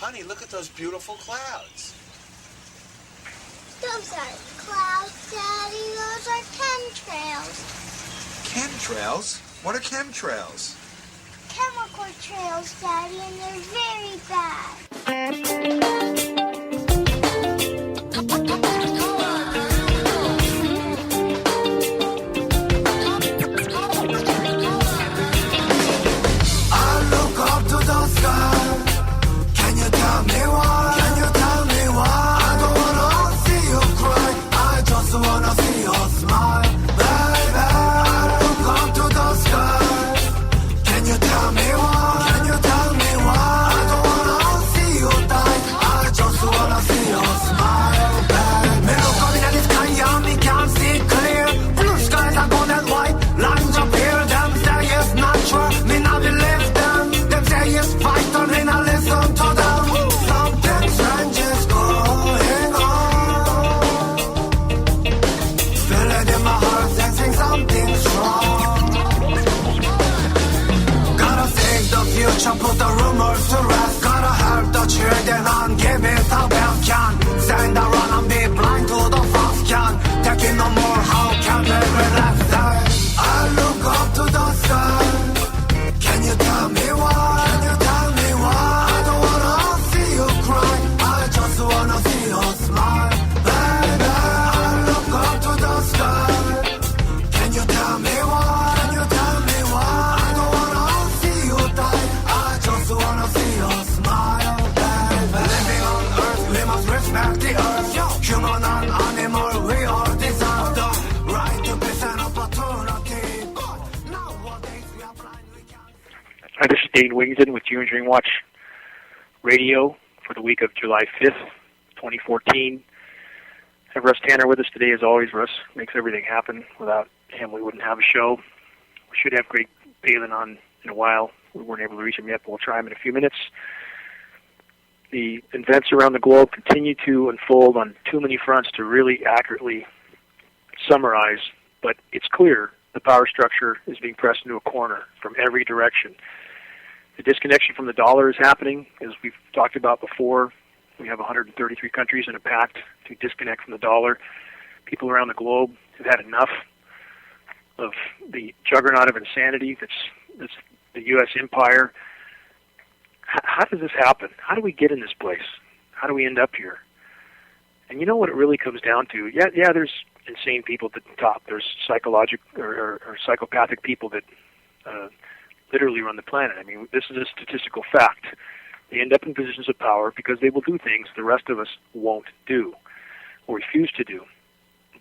Honey, look at those beautiful clouds. Those aren't clouds, Daddy. Those are chemtrails. Chemtrails? What are chemtrails? Chemical trails, Daddy, and they're very bad. Put the rumors to rest. Gotta help the children and give it the best can. Stand around and be blind to the frost can. Taking no more, how can they relax that? I look up to the sky. Can you tell me why? Can you tell me why? I don't wanna see you cry. I just wanna see you smile. Baby, I look up to the sky. Can you tell me why? Can you tell me why? I don't wanna see you die. I just wanna see your smile, baby. Living on earth, we must respect the earth. Human and animal, we all deserve the right to peace and opportunity. But nowadays we are blind, we can't. Hi, this is Dane Wigington with GeoEngineering Watch Radio for the week of July 5th, 2014. I have Russ Tanner with us today, as always. Russ makes everything happen. Without him, we wouldn't have a show. We should have Greg Palin on in a while. We weren't able to reach him yet, but we'll try him in a few minutes. The events around the globe continue to unfold on too many fronts to really accurately summarize, but it's clear the power structure is being pressed into a corner from every direction. The disconnection from the dollar is happening, as we've talked about before. We have 133 countries in a pact to disconnect from the dollar. People around the globe have had enough of the juggernaut of insanity that's the U.S. empire. How does this happen? How do we get in this place? How do we end up here? And you know what it really comes down to? Yeah, there's insane people at the top. There's psychological or psychopathic people that literally run the planet. I mean, this is a statistical fact. They end up in positions of power because they will do things the rest of us won't do or refuse to do.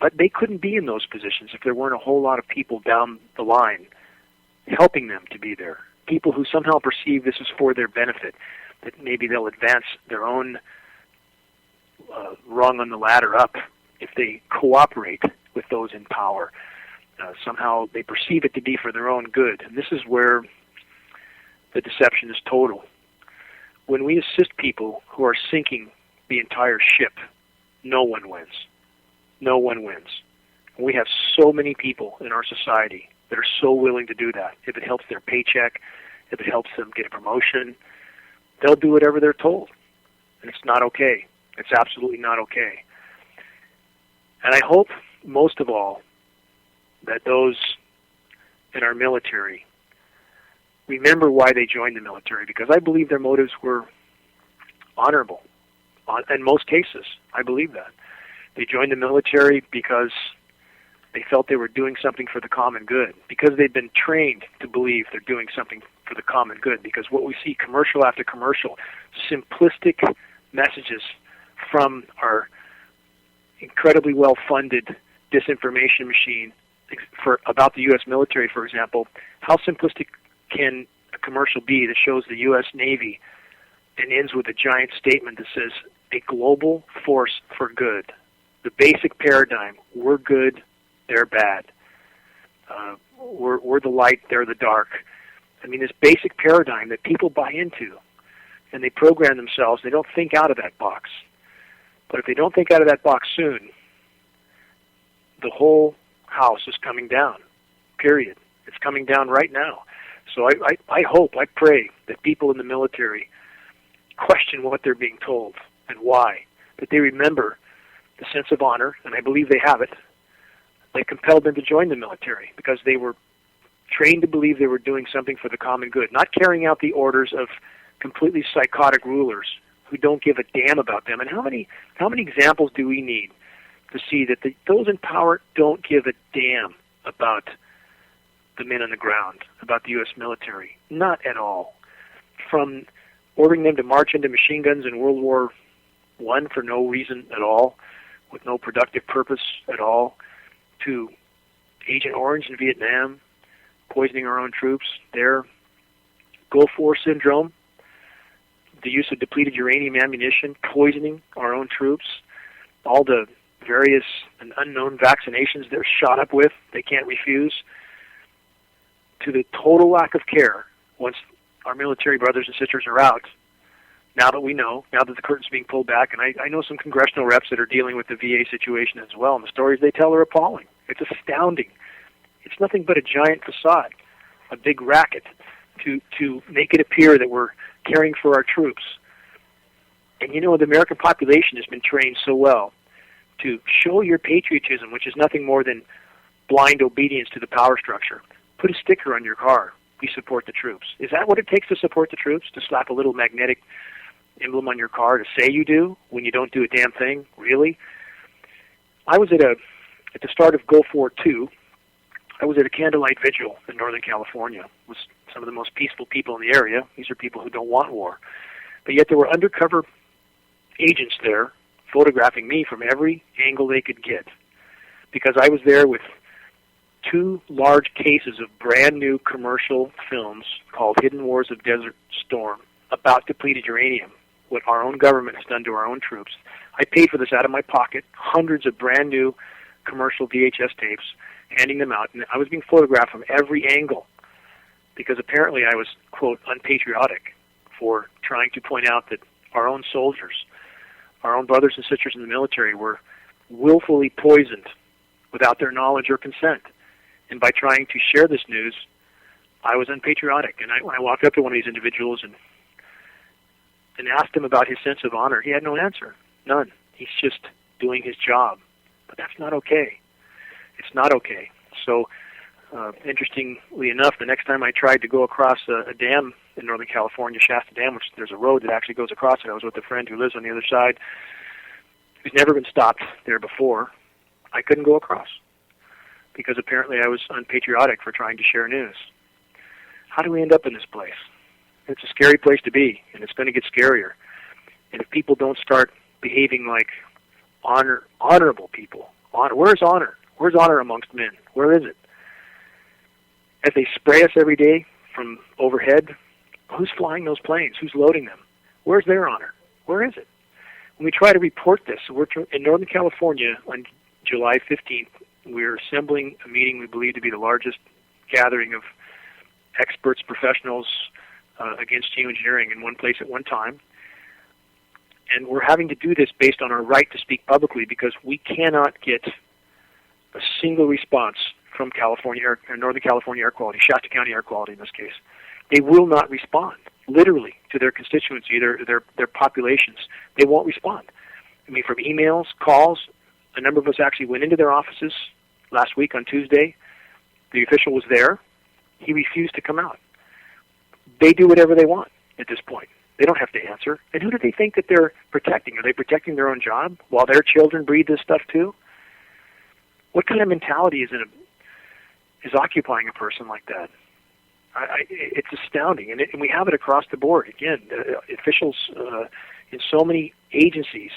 But they couldn't be in those positions if there weren't a whole lot of people down the line helping them to be there. People who somehow perceive this is for their benefit, that maybe they'll advance their own rung on the ladder up if they cooperate with those in power. Somehow they perceive it to be for their own good. And this is where the deception is total. When we assist people who are sinking the entire ship, no one wins. No one wins. We have so many people in our society that are so willing to do that. If it helps their paycheck, if it helps them get a promotion, they'll do whatever they're told. And it's not okay. It's absolutely not okay. And I hope, most of all, that those in our military remember why they joined the military, because I believe their motives were honorable. In most cases, I believe that. They joined the military because they felt they were doing something for the common good, because they've been trained to believe they're doing something for the common good, because what we see commercial after commercial, simplistic messages from our incredibly well-funded disinformation machine about the U.S. military, for example. How simplistic can a commercial be that shows the U.S. Navy and ends with a giant statement that says, a global force for good? The basic paradigm, we're good, they're bad. We're the light, they're the dark. I mean, this basic paradigm that people buy into, and they program themselves, they don't think out of that box. But if they don't think out of that box soon, the whole house is coming down, period. It's coming down right now. So I hope, I pray that people in the military question what they're being told and why, that they remember the sense of honor, and I believe they have it, that compelled them to join the military because they were trained to believe they were doing something for the common good, not carrying out the orders of completely psychotic rulers who don't give a damn about them. And how many examples do we need to see that those in power don't give a damn about the men on the ground, about the U.S. military? Not at all. From ordering them to march into machine guns in World War I for no reason at all, with no productive purpose at all, to Agent Orange in Vietnam, poisoning our own troops, their Gulf War syndrome, the use of depleted uranium ammunition, poisoning our own troops, all the various and unknown vaccinations they're shot up with, they can't refuse, to the total lack of care once our military brothers and sisters are out. Now that we know, now that the curtain's being pulled back, and I know some congressional reps that are dealing with the VA situation as well, and the stories they tell are appalling. It's astounding. It's nothing but a giant facade, a big racket to make it appear that we're caring for our troops. And you know, the American population has been trained so well to show your patriotism, which is nothing more than blind obedience to the power structure. Put a sticker on your car. We support the troops. Is that what it takes to support the troops? To slap a little magnetic emblem on your car to say you do when you don't do a damn thing? Really? I was at the start of Gulf War II, I was at a candlelight vigil in Northern California. It was some of the most peaceful people in the area. These are people who don't want war. But yet there were undercover agents there photographing me from every angle they could get, because I was there with 2 large cases of brand new commercial films called Hidden Wars of Desert Storm about depleted uranium, what our own government has done to our own troops. I paid for this out of my pocket, hundreds of brand new commercial VHS tapes, handing them out, and I was being photographed from every angle because apparently I was, quote, unpatriotic for trying to point out that our own soldiers, our own brothers and sisters in the military were willfully poisoned without their knowledge or consent. And by trying to share this news, I was unpatriotic. And when I walked up to one of these individuals and asked him about his sense of honor, he had no answer. None. He's just doing his job. But that's not okay. It's not okay. So, interestingly enough, the next time I tried to go across a dam in Northern California, Shasta Dam, which there's a road that actually goes across it. I was with a friend who lives on the other side, who's never been stopped there before. I couldn't go across because apparently I was unpatriotic for trying to share news. How do we end up in this place? It's a scary place to be, and it's going to get scarier. And if people don't start behaving like honorable people, where's honor? Where's honor amongst men? Where is it? As they spray us every day from overhead, who's flying those planes? Who's loading them? Where's their honor? Where is it? When we try to report this, we're in Northern California on July 15th, we're assembling a meeting we believe to be the largest gathering of experts, professionals against geoengineering in one place at one time. And we're having to do this based on our right to speak publicly because we cannot get a single response from Northern California Air Quality, Shasta County Air Quality in this case. They will not respond, literally, to their constituency, their populations. They won't respond. I mean, from emails, calls, a number of us actually went into their offices last week on Tuesday. The official was there. He refused to come out. They do whatever they want at this point. They don't have to answer. And who do they think that they're protecting? Are they protecting their own job while their children breathe this stuff too? What kind of mentality is occupying a person like that? It's astounding, and we have it across the board. Again, officials in so many agencies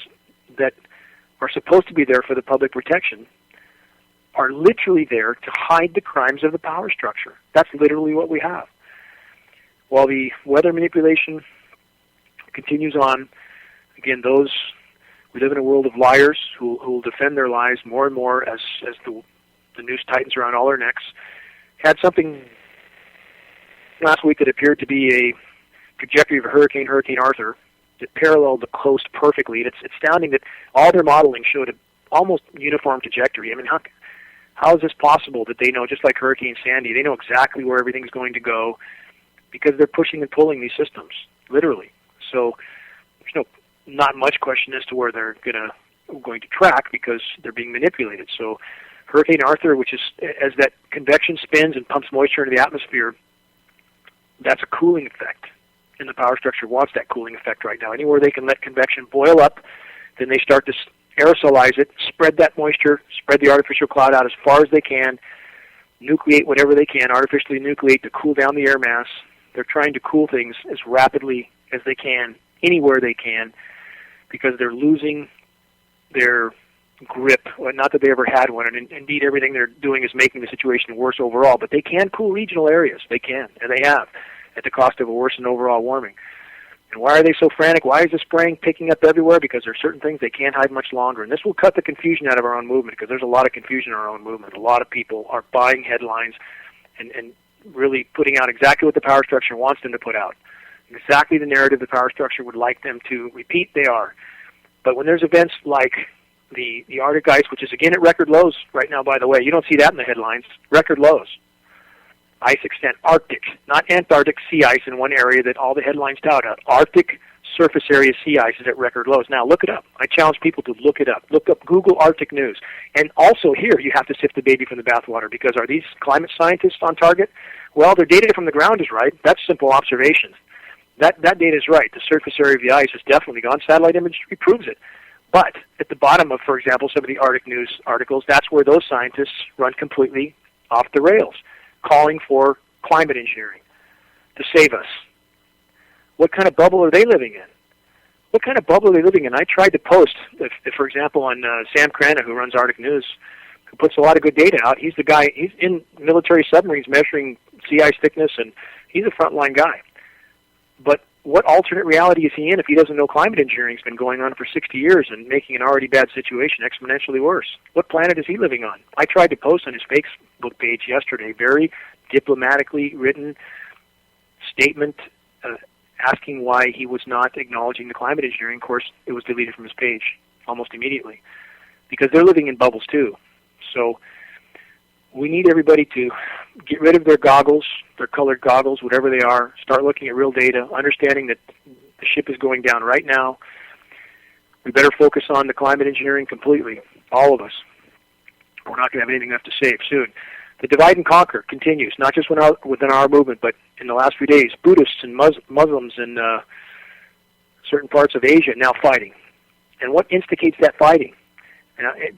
that are supposed to be there for the public protection are literally there to hide the crimes of the power structure. That's literally what we have. While the weather manipulation continues on, again, we live in a world of liars who will defend their lies more and more as the noose tightens around all our necks. Had something last week that appeared to be a trajectory of a Hurricane Arthur, that paralleled the coast perfectly. And it's astounding that all their modeling showed an almost uniform trajectory. I mean, how is this possible that they know, just like Hurricane Sandy, they know exactly where everything's going to go because they're pushing and pulling these systems, literally. So there's not much question as to where they're going to track because they're being manipulated. So Hurricane Arthur, which is, as that convection spins and pumps moisture into the atmosphere, that's a cooling effect. And the power structure wants that cooling effect right now. Anywhere they can let convection boil up, then they start to aerosolize it, spread that moisture, spread the artificial cloud out as far as they can, nucleate whatever they can, artificially nucleate to cool down the air mass. They're trying to cool things as rapidly as they can, anywhere they can, because they're losing their grip. Well, not that they ever had one, and indeed everything they're doing is making the situation worse overall, but they can cool regional areas. They can, and they have, at the cost of a worsened overall warming. And why are they so frantic? Why is the spraying picking up everywhere? Because there are certain things they can't hide much longer. And this will cut the confusion out of our own movement, because there's a lot of confusion in our own movement. A lot of people are buying headlines and really putting out exactly what the power structure wants them to put out. Exactly the narrative the power structure would like them to repeat, they are. But when there's events like the Arctic ice, which is again at record lows right now, by the way, you don't see that in the headlines, record lows. Ice extent, Arctic, not Antarctic sea ice in one area that all the headlines tout out. Arctic surface area sea ice is at record lows. Now look it up. I challenge people to look it up. Look up Google Arctic news. And also here you have to sift the baby from the bathwater, because are these climate scientists on target? Well, their data from the ground is right. That's simple observations. That data is right. The surface area of the ice has definitely gone. Satellite imagery proves it. But at the bottom of, for example, some of the Arctic news articles, that's where those scientists run completely off the rails, calling for climate engineering to save us. What kind of bubble are they living in? What kind of bubble are they living in? I tried to post, if for example, on Sam Crana, who runs Arctic News, who puts a lot of good data out. He's the guy, he's in military submarines measuring sea ice thickness, and he's a frontline guy. But what alternate reality is he in if he doesn't know climate engineering's been going on for 60 years and making an already bad situation exponentially worse? What planet is he living on? I tried to post on his Facebook page yesterday, very diplomatically written statement asking why he was not acknowledging the climate engineering. Of course, it was deleted from his page almost immediately, because they're living in bubbles too. So we need everybody to get rid of their goggles, their colored goggles, whatever they are, start looking at real data, understanding that the ship is going down right now. We better focus on the climate engineering completely, all of us. We're not going to have anything left to save soon. The divide and conquer continues, not just within our movement, but in the last few days, Buddhists and Muslims in certain parts of Asia now fighting. And what instigates that fighting?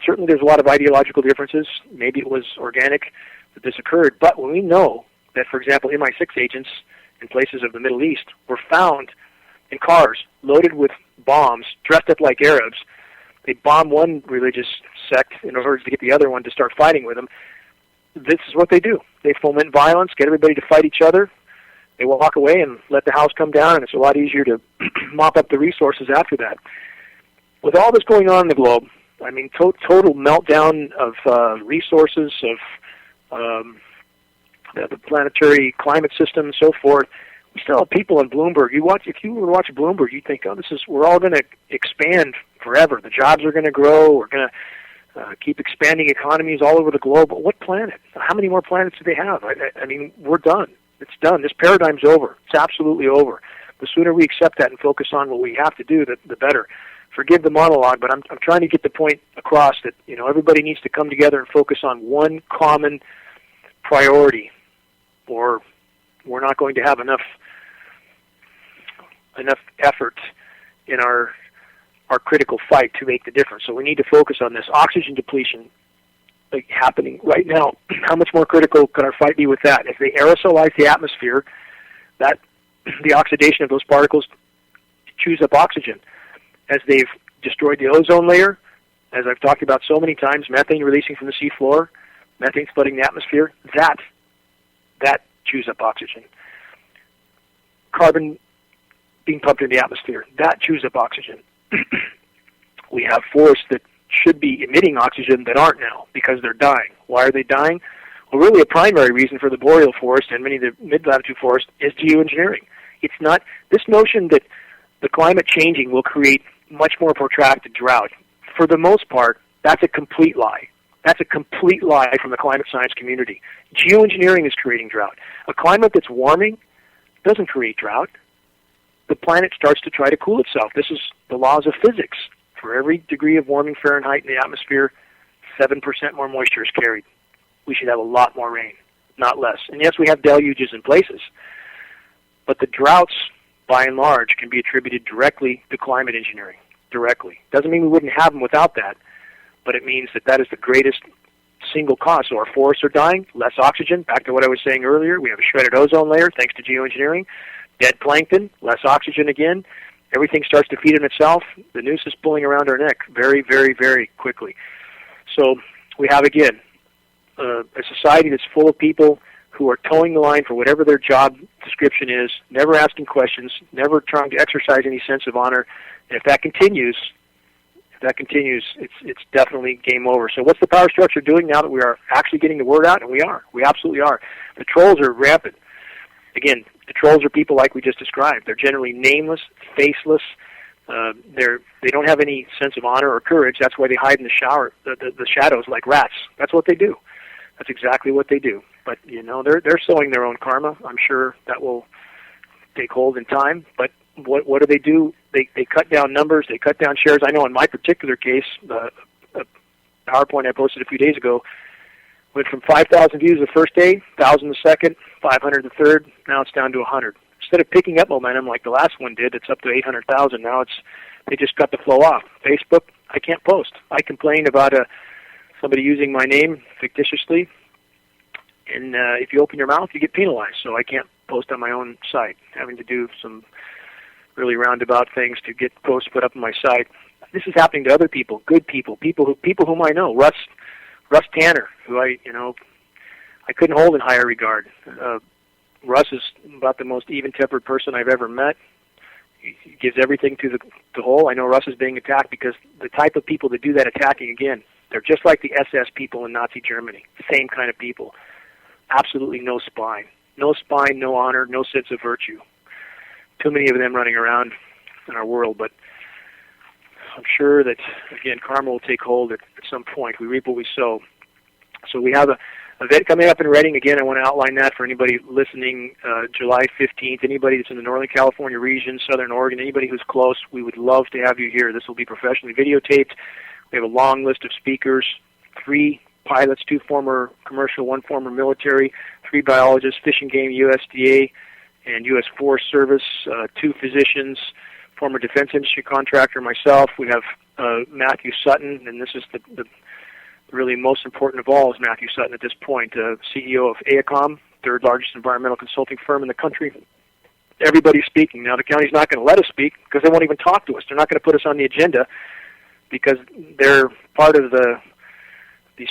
Certainly there's a lot of ideological differences. Maybe it was organic that this occurred. But when we know that, for example, MI6 agents in places of the Middle East were found in cars loaded with bombs, dressed up like Arabs, they bomb one religious sect in order to get the other one to start fighting with them. This is what they do. They foment violence, get everybody to fight each other. They walk away and let the house come down, and it's a lot easier to mop up the resources after that. With all this going on in the globe, I mean, total meltdown of resources, of the planetary climate system, and so forth. We still have people in Bloomberg. If you were to watch Bloomberg, you'd think, we're all going to expand forever. The jobs are going to grow. We're going to keep expanding economies all over the globe. But what planet? How many more planets do they have? I mean, we're done. It's done. This paradigm's over. It's absolutely over. The sooner we accept that and focus on what we have to do, the better. Forgive the monologue, but I'm trying to get the point across that everybody needs to come together and focus on one common priority, or we're not going to have enough effort in our critical fight to make the difference. So we need to focus on this oxygen depletion happening right now. How much more critical could our fight be with that? If they aerosolize the atmosphere, that the oxidation of those particles chews up oxygen. As they've destroyed the ozone layer, as I've talked about so many times, methane releasing from the seafloor, methane flooding the atmosphere, that chews up oxygen. Carbon being pumped in the atmosphere, that chews up oxygen. We have forests that should be emitting oxygen that aren't now because they're dying. Why are they dying? Well, really a primary reason for the boreal forest and many of the mid-latitude forests is geoengineering. It's not this notion that the climate changing will create much more protracted drought. For the most part, that's a complete lie. That's a complete lie from the climate science community. Geoengineering is creating drought. A climate that's warming doesn't create drought. the planet starts to try to cool itself. This is the laws of physics. For every degree of warming Fahrenheit in the atmosphere, 7% more moisture is carried. We should have a lot more rain, not less. And yes, we have deluges in places, but the droughts, by and large, can be attributed directly to climate engineering, directly. Doesn't mean we wouldn't have them without that, but it means that that is the greatest single cause. So our forests are dying, less oxygen, back to what I was saying earlier. We have a shredded ozone layer, thanks to geoengineering. Dead plankton, less oxygen again. Everything starts to feed on itself. The noose is pulling around our neck very, very, very quickly. So we have, again, a society that's full of people who are towing the line for whatever their job description is, never asking questions, never trying to exercise any sense of honor. And if that continues, it's definitely game over. So what's the power structure doing now that we are actually getting the word out? And we are. We absolutely are. The trolls are rampant. Again, the trolls are people like we just described. They're generally nameless, faceless. They don't have any sense of honor or courage. That's why they hide in the shadows like rats. That's what they do. That's exactly what they do. But they're sowing their own karma. I'm sure that will take hold in time. But what do? They cut down numbers. They cut down shares. I know in my particular case, a PowerPoint I posted a few days ago went from 5,000 views the first day, 1,000 the second, 500 the third. Now it's down to 100. Instead of picking up momentum like the last one did, it's up to 800,000. Now they just cut the flow off. Facebook, I can't post. I complained about somebody using my name fictitiously, and if you open your mouth, you get penalized. So I can't post on my own site, having to do some really roundabout things to get posts put up on my site. This is happening to other people, good people, people whom I know. Russ Tanner, who I couldn't hold in higher regard. Russ is about the most even-tempered person I've ever met. He gives everything to the whole. I know Russ is being attacked because the type of people that do that attacking, again, they're just like the SS people in Nazi Germany. Same kind of people. Absolutely no spine. No spine, no honor, no sense of virtue. Too many of them running around in our world, but I'm sure that, again, karma will take hold at some point. We reap what we sow. So we have an event coming up in Redding. Again, I want to outline that for anybody listening, July 15th. Anybody that's in the Northern California region, Southern Oregon, anybody who's close, we would love to have you here. This will be professionally videotaped. We have a long list of speakers, 3 pilots, 2 former commercial, 1 former military, 3 biologists, Fish and Game, USDA, and U.S. Forest Service, 2 physicians, former defense industry contractor, myself. We have Matthew Sutton, and this is the really most important of all is Matthew Sutton at this point, CEO of AECOM, 3rd largest environmental consulting firm in the country. Everybody's speaking. Now, the county's not going to let us speak because they won't even talk to us. They're not going to put us on the agenda because they're part of the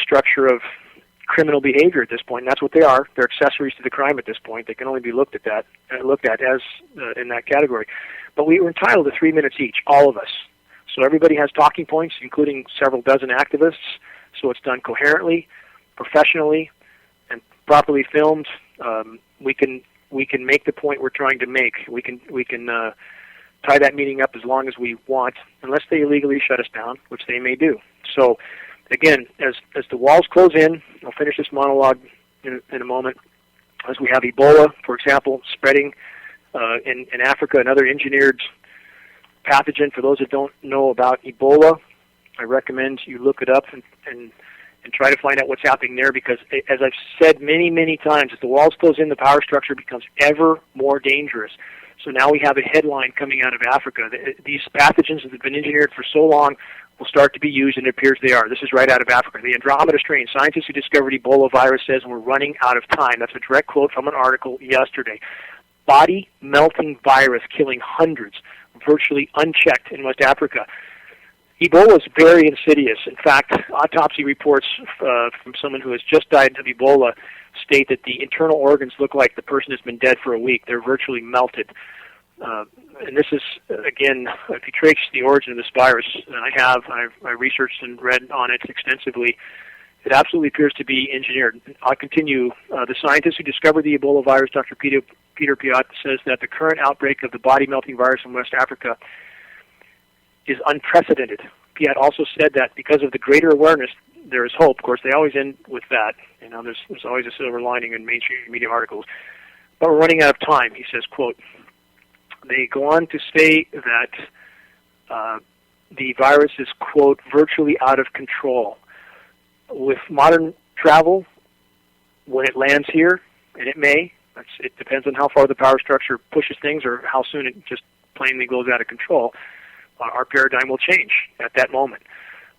structure of criminal behavior at this point, and that's what they are. They're accessories to the crime at this point. They can only be looked at as in that category. But we were entitled to 3 minutes each, all of us. So everybody has talking points, including several dozen activists. So it's done coherently, professionally, and properly filmed. We can make the point we're trying to make. We can tie that meeting up as long as we want, unless they illegally shut us down, which they may do. So, again, as the walls close in, I'll finish this monologue in a moment. As we have Ebola, for example, spreading in Africa, another engineered pathogen. For those that don't know about Ebola, I recommend you look it up and try to find out what's happening there, because as I've said many, many times, as the walls close in, the power structure becomes ever more dangerous. So now we have a headline coming out of Africa. These pathogens that have been engineered for so long will start to be used, and it appears they are. This is right out of Africa. The Andromeda strain, scientists who discovered Ebola virus says we're running out of time. That's a direct quote from an article yesterday. Body-melting virus killing hundreds, virtually unchecked in West Africa. Ebola is very insidious. In fact, autopsy reports from someone who has just died of Ebola state that the internal organs look like the person has been dead for a week. They're virtually melted. And this is, again, if you trace the origin of this virus, and I researched and read on it extensively, it absolutely appears to be engineered. I'll continue. The scientist who discovered the Ebola virus, Dr. Peter Piot, says that the current outbreak of the body-melting virus in West Africa is unprecedented. Piot also said that because of the greater awareness, there is hope. Of course, they always end with that. There's always a silver lining in mainstream media articles. But we're running out of time, he says, quote, They go on to say that the virus is, quote, virtually out of control. With modern travel, when it lands here, and it may, it depends on how far the power structure pushes things or how soon it just plainly goes out of control, our paradigm will change at that moment.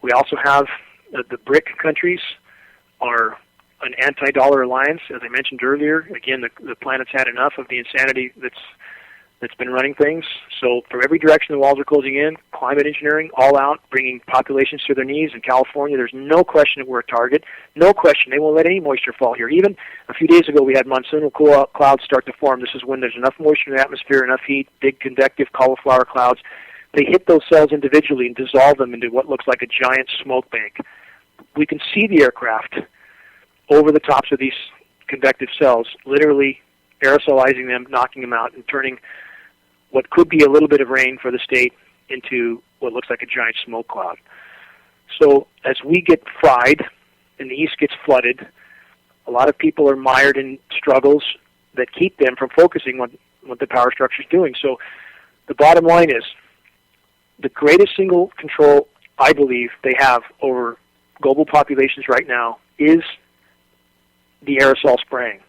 We also have the BRIC countries are an anti-dollar alliance, as I mentioned earlier. Again, the planet's had enough of the insanity that's been running things. So from every direction the walls are closing in, climate engineering, all out, bringing populations to their knees. In California, there's no question that we're a target. No question. They won't let any moisture fall here. Even a few days ago, we had monsoonal clouds start to form. This is when there's enough moisture in the atmosphere, enough heat, big convective cauliflower clouds. They hit those cells individually and dissolve them into what looks like a giant smoke bank. We can see the aircraft over the tops of these convective cells, literally aerosolizing them, knocking them out, and turning what could be a little bit of rain for the state into what looks like a giant smoke cloud. So as we get fried and the east gets flooded, a lot of people are mired in struggles that keep them from focusing on what the power structure is doing. So the bottom line is the greatest single control I believe they have over global populations right now is the aerosol spraying.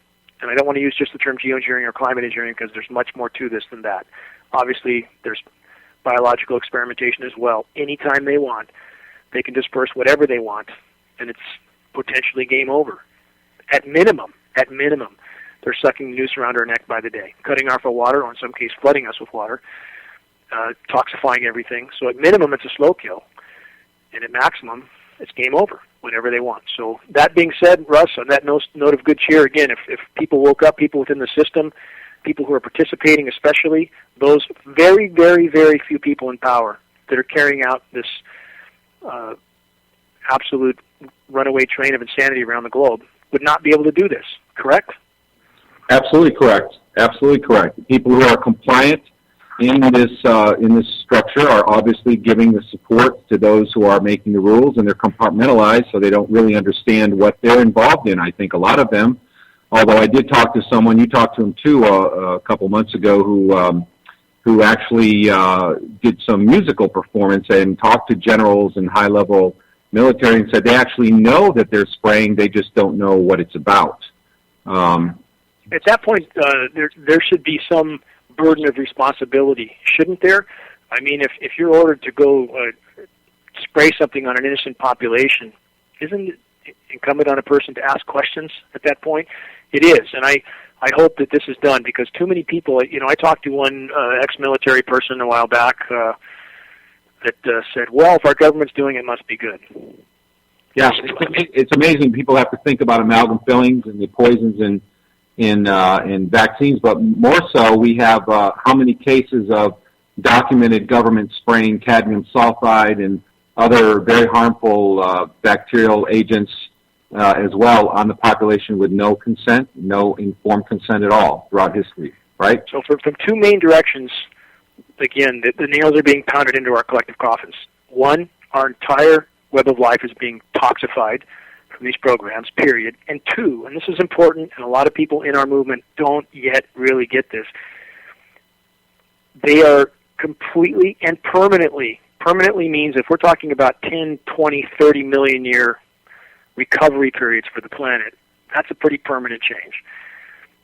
And I don't want to use just the term geoengineering or climate engineering because there's much more to this than that. Obviously, there's biological experimentation as well. Anytime they want, they can disperse whatever they want, and it's potentially game over. At minimum, they're sucking the noose around our neck by the day, cutting off our water, or in some case flooding us with water, toxifying everything. So at minimum, it's a slow kill, and at maximum, it's game over whenever they want. So that being said, Russ, on that note of good cheer, again, if people woke up, people within the system, people who are participating especially, those very, very, very few people in power that are carrying out this absolute runaway train of insanity around the globe would not be able to do this, correct? Absolutely correct. Absolutely correct. People who are compliant in this structure are obviously giving the support to those who are making the rules, and they're compartmentalized, so they don't really understand what they're involved in. I think a lot of them, although I did talk to someone, you talked to him too a couple months ago, who actually did some musical performance and talked to generals and high-level military and said they actually know that they're spraying, they just don't know what it's about. At that point, there should be some burden of responsibility, shouldn't there? I mean, if you're ordered to go spray something on an innocent population, isn't it incumbent on a person to ask questions at that point? It is, and I hope that this is done, because too many people, I talked to one ex-military person a while back that said, well, if our government's doing it, it must be good. Yes, it's amazing. People have to think about amalgam fillings and the poisons in vaccines, but more so, we have how many cases of documented government spraying cadmium sulfide and other very harmful bacterial agents as well on the population with no consent, no informed consent at all throughout history, right? So from two main directions, again, the nails are being pounded into our collective coffins. One, our entire web of life is being toxified from these programs, period. And two, and this is important, and a lot of people in our movement don't yet really get this, they are completely and permanently means if we're talking about 10, 20, 30 million year recovery periods for the planet, that's a pretty permanent change.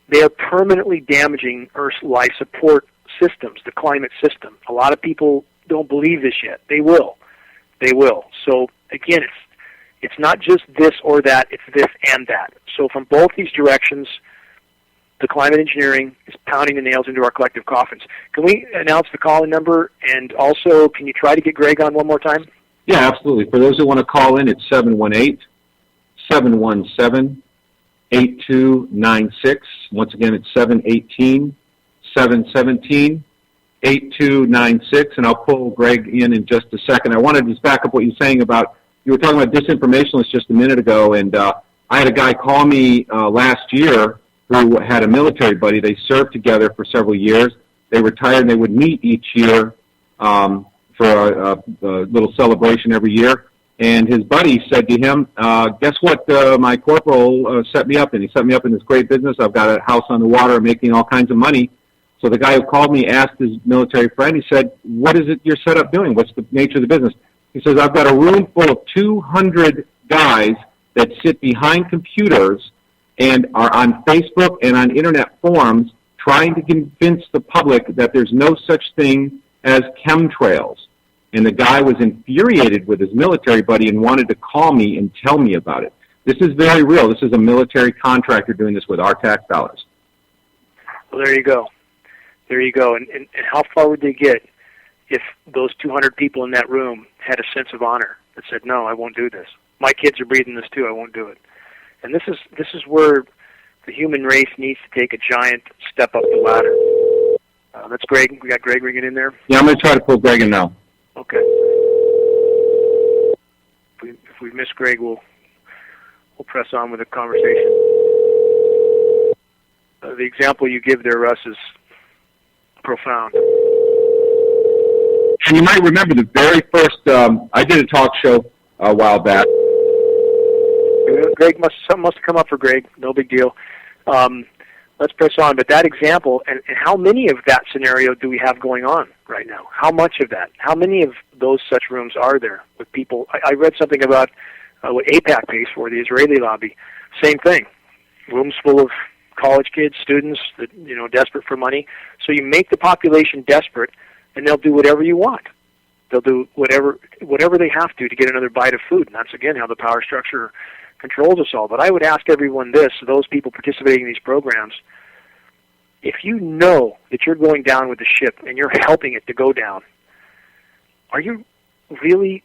They are permanently damaging Earth's life support systems, the climate system. A lot of people don't believe this yet. They will. They will. So, again, it's not just this or that, it's this and that. So from both these directions, the climate engineering is pounding the nails into our collective coffins. Can we announce the call-in number, and also can you try to get Greg on one more time? Yeah, absolutely. For those who want to call in, it's 718-717-8296. Once again, it's 718-717-8296, and I'll pull Greg in just a second. I wanted to just back up what you're saying about, you were talking about disinformationalists just a minute ago, and I had a guy call me last year who had a military buddy. They served together for several years. They retired, and they would meet each year for a little celebration every year. And his buddy said to him, guess what my corporal set me up in? He set me up in this great business. I've got a house on the water. I'm making all kinds of money. So the guy who called me asked his military friend, he said, what is it you're set up doing? What's the nature of the business? He says, I've got a room full of 200 guys that sit behind computers and are on Facebook and on internet forums trying to convince the public that there's no such thing as chemtrails. And the guy was infuriated with his military buddy and wanted to call me and tell me about it. This is very real. This is a military contractor doing this with our tax dollars. Well, there you go. There you go. And how far would they get if those 200 people in that room had a sense of honor that said, no, I won't do this. My kids are breathing this too. I won't do it. And this is where the human race needs to take a giant step up the ladder. That's Greg. We got Greg ringing in there. Yeah, I'm going to try to pull Greg in now. Okay. If we miss Greg, we'll press on with the conversation. The example you give there, Russ, is profound. And you might remember the very first, I did a talk show a while back. Greg, something must have come up for Greg. No big deal. Let's press on. But that example, and how many of that scenario do we have going on right now? How much of that? How many of those such rooms are there with people? I read something about what AIPAC pays for, the Israeli lobby. Same thing. Rooms full of college kids, students, that, desperate for money. So you make the population desperate, and they'll do whatever you want. They'll do whatever they have to get another bite of food. And that's, again, how the power structure controls us all. But I would ask everyone this, those people participating in these programs, if you know that you're going down with the ship and you're helping it to go down, are you really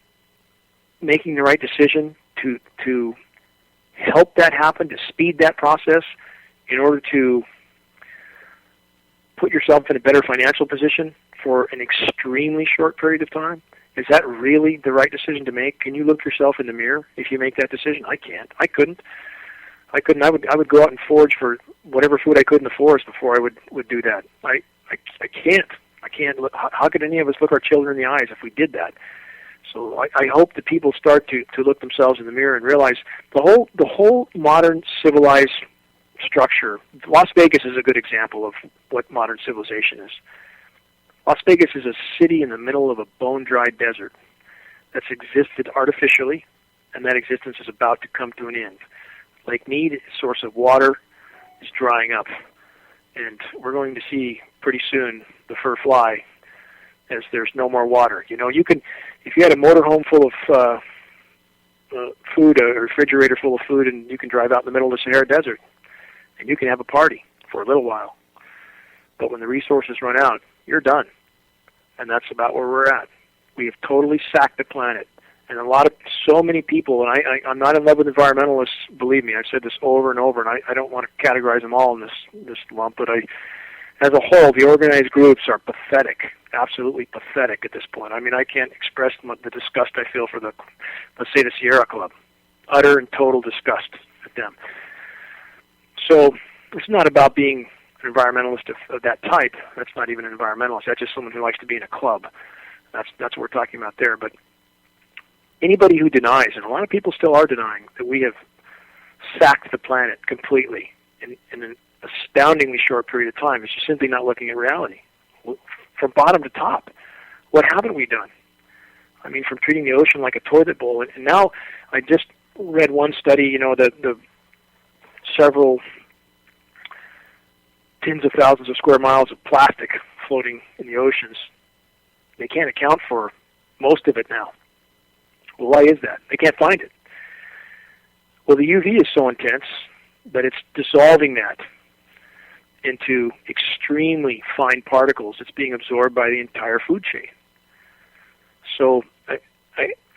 making the right decision to help that happen, to speed that process in order to put yourself in a better financial position for an extremely short period of time? Is that really the right decision to make? Can you look yourself in the mirror if you make that decision? I can't. I couldn't. I would go out and forage for whatever food I could in the forest before I would do that. I can't. I can't. How could any of us look our children in the eyes if we did that? So I hope that people start to look themselves in the mirror and realize the whole modern civilized structure. Las Vegas is a good example of what modern civilization is. Las Vegas is a city in the middle of a bone-dry desert that's existed artificially, and that existence is about to come to an end. Lake Mead, source of water, is drying up, and we're going to see pretty soon the fur fly as there's no more water. You can, if you had a motorhome full of food, a refrigerator full of food, and you can drive out in the middle of the Sahara Desert, and you can have a party for a little while. But when the resources run out, you're done. And that's about where we're at. We have totally sacked the planet. And so many people, and I'm not in love with environmentalists, believe me, I've said this over and over, and I don't want to categorize them all in this lump, but as a whole, the organized groups are pathetic, absolutely pathetic at this point. I mean, I can't express the disgust I feel for let's say the Sierra Club. Utter and total disgust at them. So it's not about being an environmentalist of that type. That's not even an environmentalist. That's just someone who likes to be in a club. That's what we're talking about there. But anybody who denies, and a lot of people still are denying, that we have sacked the planet completely in an astoundingly short period of time is just simply not looking at reality. From bottom to top, what haven't we done? I mean, from treating the ocean like a toilet bowl. And now I just read one study, the several tens of thousands of square miles of plastic floating in the oceans. They can't account for most of it now. Well, why is that? They can't find it. Well, the UV is so intense that it's dissolving that into extremely fine particles. It's being absorbed by the entire food chain. So,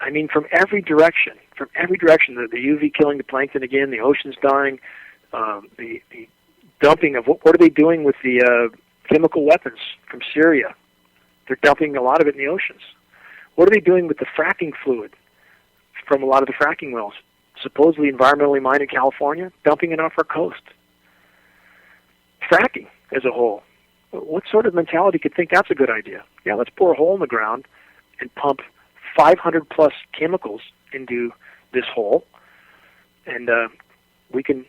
I mean, from every direction, the UV killing the plankton again, the ocean's dying, the dumping of, what are they doing with the chemical weapons from Syria? They're dumping a lot of it in the oceans. What are they doing with the fracking fluid from a lot of the fracking wells, supposedly environmentally mined in California, dumping it off our coast? Fracking as a whole. What sort of mentality could think that's a good idea? Yeah, let's bore a hole in the ground and pump 500 plus chemicals into this hole, and we can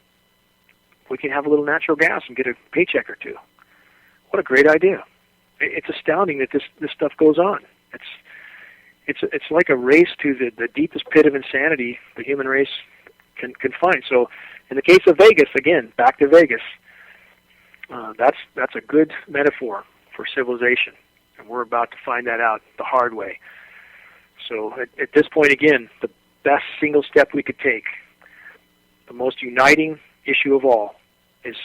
have a little natural gas and get a paycheck or two. what a great idea. It's astounding that this stuff goes on. It's like a race to the deepest pit of insanity the human race can find. So in the case of Vegas, again, back to Vegas, that's a good metaphor for civilization, and we're about to find that out the hard way. So at this point, again, the best single step we could take, the most uniting issue of all, is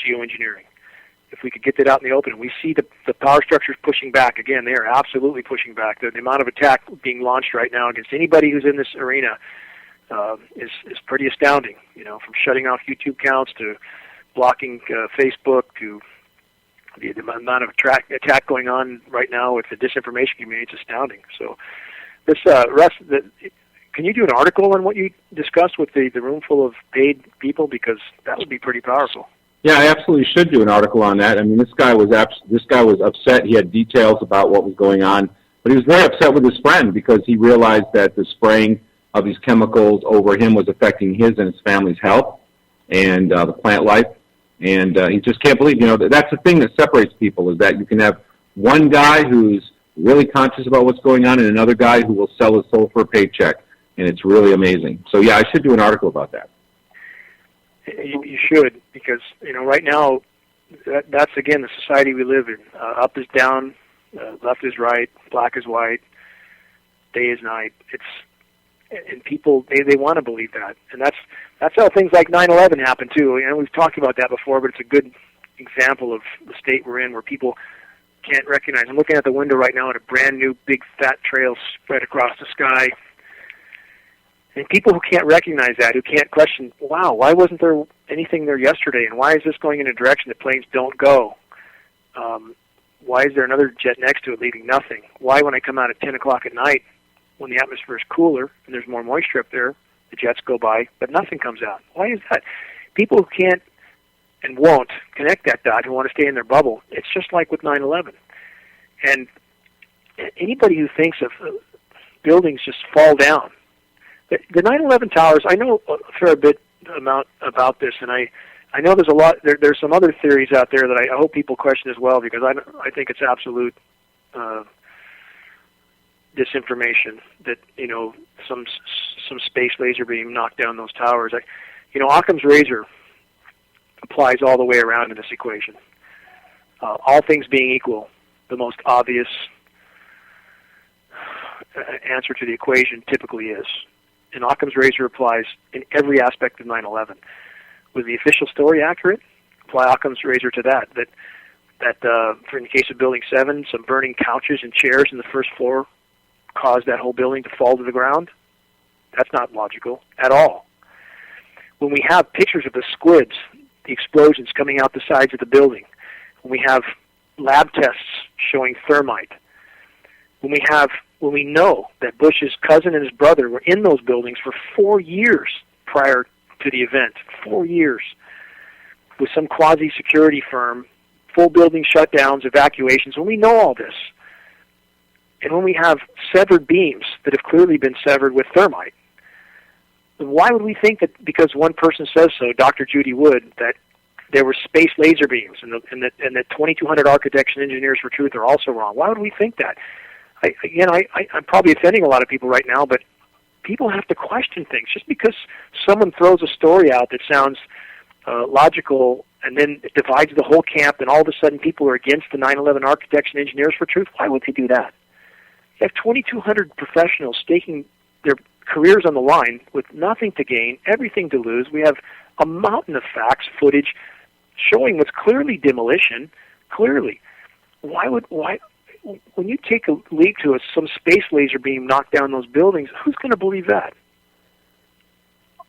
geoengineering. If we could get that out in the open, we see the power structures pushing back. Again, they are absolutely pushing back. The amount of attack being launched right now against anybody who's in this arena is pretty astounding. You know, from shutting off YouTube accounts to blocking Facebook to the amount of attack going on right now with the disinformation community. It's astounding. So this, Russ, can you do an article on what you discussed with the room full of paid people? Because that would be pretty powerful. Yeah, I absolutely should do an article on that. I mean, this guy was upset. He had details about what was going on, but he was very upset with his friend because he realized that the spraying of these chemicals over him was affecting his and his family's health and the plant life. And he just can't believe, that's the thing that separates people, is that you can have one guy who's really conscious about what's going on and another guy who will sell his soul for a paycheck. And it's really amazing. So, yeah, I should do an article about that. You should, because, right now, that's, again, the society we live in. Up is down, left is right, black is white, day is night. And people, they want to believe that. And that's how things like 9/11 happen, too. We've talked about that before, but it's a good example of the state we're in where people can't recognize. I'm looking at the window right now at a brand-new big fat trail spread across the sky. And people who can't recognize that, who can't question, wow, why wasn't there anything there yesterday, and why is this going in a direction that planes don't go? Why is there another jet next to it leaving nothing? Why, when I come out at 10 o'clock at night, when the atmosphere is cooler and there's more moisture up there, the jets go by, but nothing comes out? Why is that? People who can't and won't connect that dot, who want to stay in their bubble, it's just like with 9/11. And anybody who thinks of buildings just fall down, the 9/11 towers, I know a fair bit amount about this, and I know there's a lot. There's some other theories out there that I hope people question as well, because I think it's absolute disinformation that some space laser beam knocked down those towers. Occam's razor applies all the way around in this equation. All things being equal, the most obvious answer to the equation typically is. And Occam's razor applies in every aspect of 9/11. Was the official story accurate? Apply Occam's razor to that. For in the case of Building 7, some burning couches and chairs in the first floor caused that whole building to fall to the ground. That's not logical at all. When we have pictures of the squids, the explosions coming out the sides of the building, when we have lab tests showing thermite, when we know that Bush's cousin and his brother were in those buildings for 4 years prior to the event, 4 years, with some quasi-security firm, full building shutdowns, evacuations, when we know all this, and when we have severed beams that have clearly been severed with thermite, why would we think that because one person says so, Dr. Judy Wood, that there were space laser beams and that 2,200 architects and engineers for truth are also wrong? Why would we think that? I'm probably offending a lot of people right now, but people have to question things. Just because someone throws a story out that sounds logical and then it divides the whole camp, and all of a sudden people are against the 9/11 architects and engineers for truth, why would they do that? You have 2,200 professionals staking their careers on the line with nothing to gain, everything to lose. We have a mountain of facts, footage, showing what's clearly demolition, clearly. When you take a leap to some space laser beam knocked down those buildings, who's going to believe that?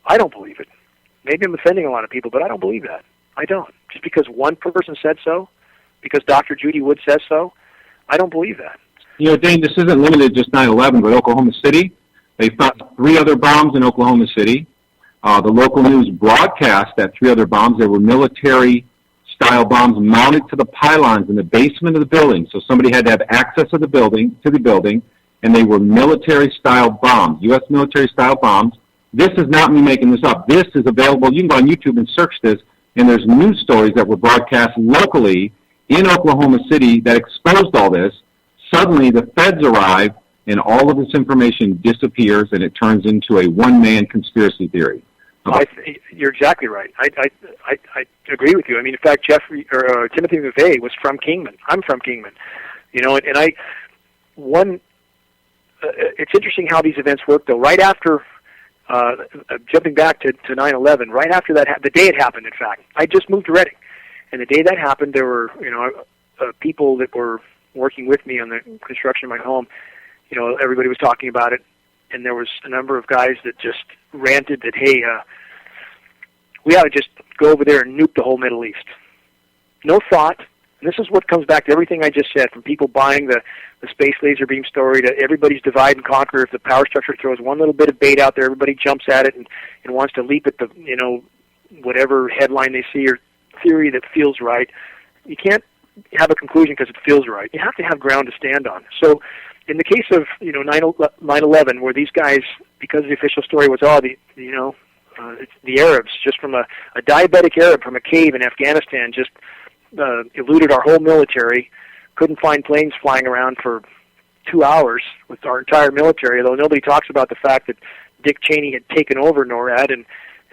I don't believe it. Maybe I'm offending a lot of people, but I don't believe that. I don't. Just because one person said so, because Dr. Judy Wood says so, I don't believe that. Dane, this isn't limited to just 9/11, but Oklahoma City. They found 3 other bombs in Oklahoma City. The local news broadcast that 3 other bombs, they were military-style bombs mounted to the pylons in the basement of the building. So somebody had to have access to the building, and they were military-style bombs, U.S. military-style bombs. This is not me making this up. This is available. You can go on YouTube and search this, and there's news stories that were broadcast locally in Oklahoma City that exposed all this. Suddenly the feds arrive and all of this information disappears and it turns into a one-man conspiracy theory. You're exactly right. I agree with you. I mean, in fact, Timothy McVeigh was from Kingman. I'm from Kingman. It's interesting how these events work, though. Right after, jumping back to 9/11, right after that, the day it happened, in fact, I just moved to Reading. And the day that happened, there were, people that were working with me on the construction of my home. Everybody was talking about it. And there was a number of guys that just ranted that, hey, we ought to just go over there and nuke the whole Middle East. No thought. And this is what comes back to everything I just said, from people buying the space laser beam story to everybody's divide and conquer. If the power structure throws one little bit of bait out there, everybody jumps at it and wants to leap at the, whatever headline they see or theory that feels right. You can't have a conclusion because it feels right. You have to have ground to stand on. So in the case of 9/11, where these guys, because the official story was it's the Arabs, just from a diabetic Arab from a cave in Afghanistan, just eluded our whole military, couldn't find planes flying around for 2 hours with our entire military, although nobody talks about the fact that Dick Cheney had taken over NORAD and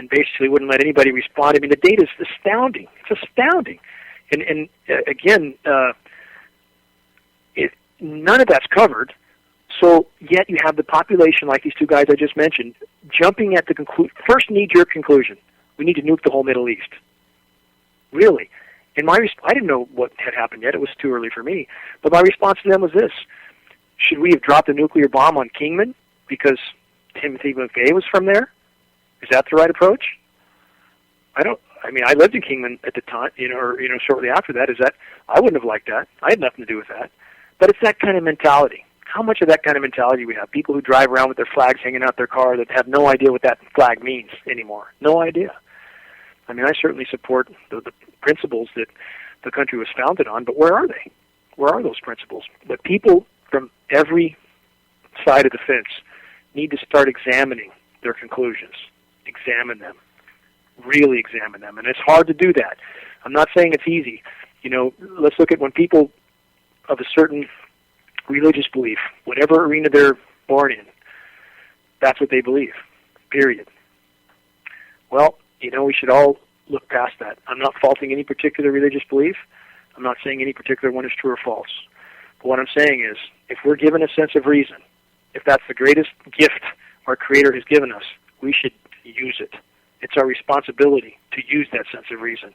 basically wouldn't let anybody respond. I mean, the data is astounding. It's astounding. And again, none of that's covered. So yet you have the population, like these two guys I just mentioned, jumping at the first knee-jerk conclusion: we need to nuke the whole Middle East. Really? And I didn't know what had happened yet. It was too early for me. But my response to them was this: should we have dropped a nuclear bomb on Kingman because Timothy McVeigh was from there? Is that the right approach? I lived in Kingman at the time, or shortly after that. I wouldn't have liked that. I had nothing to do with that. But it's that kind of mentality. How much of that kind of mentality we have? People who drive around with their flags hanging out their car that have no idea what that flag means anymore. No idea. I mean, I certainly support the principles that the country was founded on, but where are they? Where are those principles? But people from every side of the fence need to start examining their conclusions. Examine them. Really examine them. And it's hard to do that. I'm not saying it's easy. Let's look at when people of a certain religious belief, whatever arena they're born in, that's what they believe, period. Well, we should all look past that. I'm not faulting any particular religious belief. I'm not saying any particular one is true or false. But what I'm saying is, if we're given a sense of reason, if that's the greatest gift our Creator has given us, we should use it. It's our responsibility to use that sense of reason.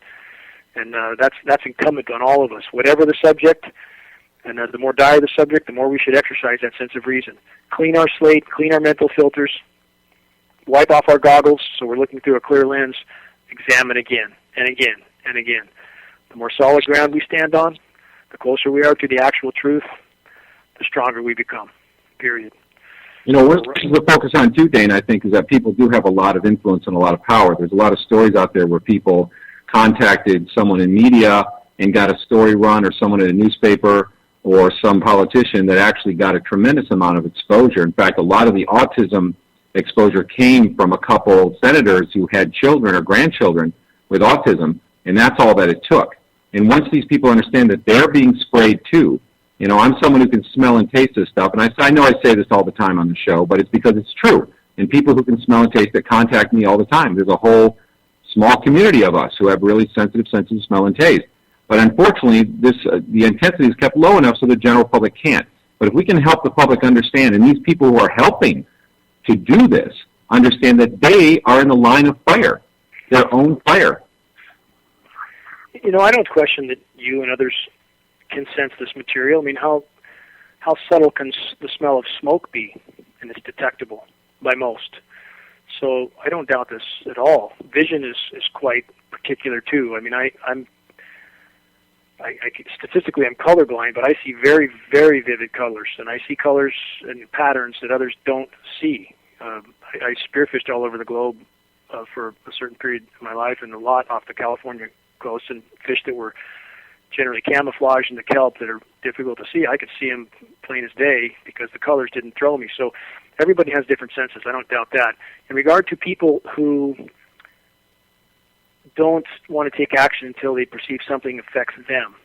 And that's incumbent on all of us, whatever the subject. And the more dire the subject, the more we should exercise that sense of reason. Clean our slate, clean our mental filters, wipe off our goggles so we're looking through a clear lens, examine again and again and again. The more solid ground we stand on, the closer we are to the actual truth, the stronger we become, period. One of the things to focus on too, Dane, I think, is that people do have a lot of influence and a lot of power. There's a lot of stories out there where people contacted someone in media and got a story run, or someone in a newspaper, or some politician that actually got a tremendous amount of exposure. In fact, a lot of the autism exposure came from a couple senators who had children or grandchildren with autism, and that's all that it took. And once these people understand that they're being sprayed too, I'm someone who can smell and taste this stuff, and I know I say this all the time on the show, but it's because it's true. And people who can smell and taste it contact me all the time. There's a whole small community of us who have really sensitive senses of smell and taste. But unfortunately, the intensity is kept low enough so the general public can't. But if we can help the public understand, and these people who are helping to do this understand that they are in the line of fire, their own fire. I don't question that you and others can sense this material. I mean, how subtle can the smell of smoke be? And it's detectable by most. So I don't doubt this at all. Vision is quite particular too. I mean, statistically, I'm colorblind, but I see very, very vivid colors, and I see colors and patterns that others don't see. I spearfished all over the globe for a certain period of my life, and a lot off the California coast, and fish that were generally camouflaged in the kelp that are difficult to see. I could see them plain as day because the colors didn't throw me. So everybody has different senses. I don't doubt that. In regard to people who don't want to take action until they perceive something affects them,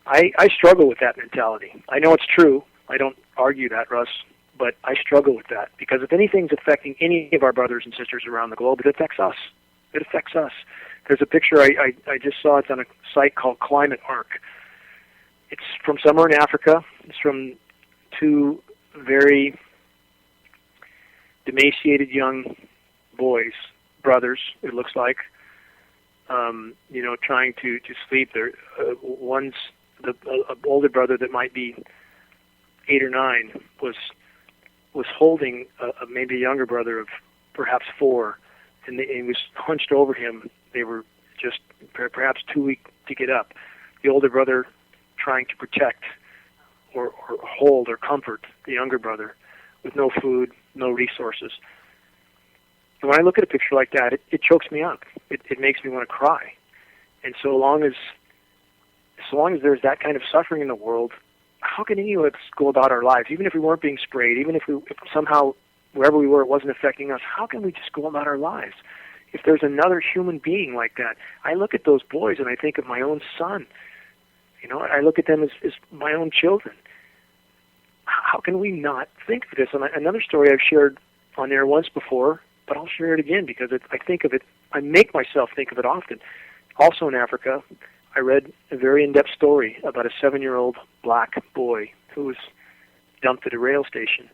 I struggle with that mentality. I know it's true. I don't argue that, Russ, but I struggle with that because if anything's affecting any of our brothers and sisters around the globe, it affects us. It affects us. There's a picture I just saw. It's on a site called Climate Arc. It's from somewhere in Africa. It's from two very emaciated young boys, brothers, it looks like, trying to sleep. One's the older brother that might be 8 or 9 was holding maybe a younger brother of perhaps 4, and he was hunched over him. They were just perhaps too weak to get up. The older brother trying to protect or hold or comfort the younger brother with no food, no resources. And when I look at a picture like that, it chokes me up. It makes me want to cry. And so long as there's that kind of suffering in the world, how can any of us go about our lives, even if we weren't being sprayed, even if somehow wherever we were it wasn't affecting us, how can we just go about our lives? If there's another human being like that, I look at those boys and I think of my own son. I look at them as my own children. How can we not think of this? And another story I've shared on air once before, but I'll share it again because I think of it, I make myself think of it often. Also in Africa, I read a very in-depth story about a 7-year-old black boy who was dumped at a rail station,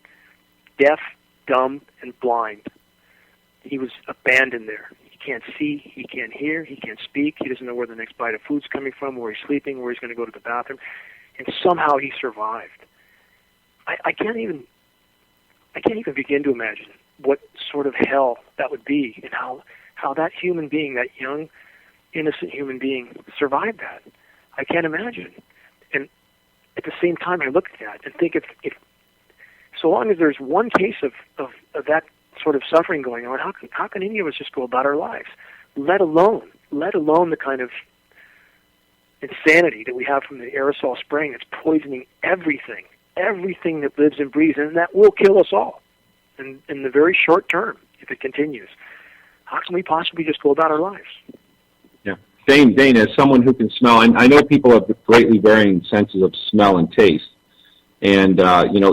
deaf, dumb, and blind. He was abandoned there. He can't see, he can't hear, he can't speak, he doesn't know where the next bite of food's coming from, where he's sleeping, where he's going to go to the bathroom, and somehow he survived. I can't even begin to imagine what sort of hell that would be and how that human being, that young, innocent human being, survived that. I can't imagine. And at the same time, I look at that and think if so long as there's one case of that sort of suffering going on, how can any of us just go about our lives? Let alone the kind of insanity that we have from the aerosol spraying that's poisoning everything that lives and breathes, and that will kill us all in the very short term if it continues. How can we possibly just go about our lives? Yeah. Dane, as someone who can smell, and I know people have greatly varying senses of smell and taste, and,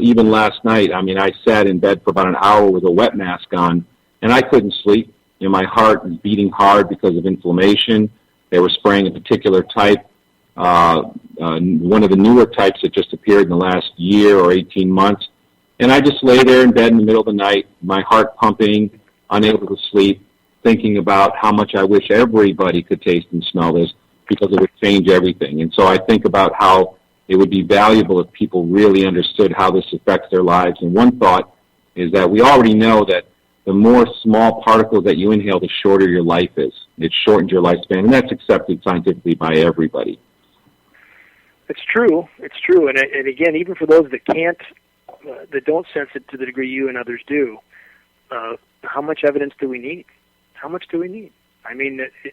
even last night, I sat in bed for about an hour with a wet mask on, and I couldn't sleep. My heart was beating hard because of inflammation. They were spraying a particular type, one of the newer types that just appeared in the last year or 18 months. And I just lay there in bed in the middle of the night, my heart pumping, unable to sleep, thinking about how much I wish everybody could taste and smell this because it would change everything. And so I think about how it would be valuable if people really understood how this affects their lives. And one thought is that we already know that the more small particles that you inhale, the shorter your life is. It shortens your lifespan, and that's accepted scientifically by everybody. It's true. And again, even for those that can't, that don't sense it to the degree you and others do, how much evidence do we need? How much do we need?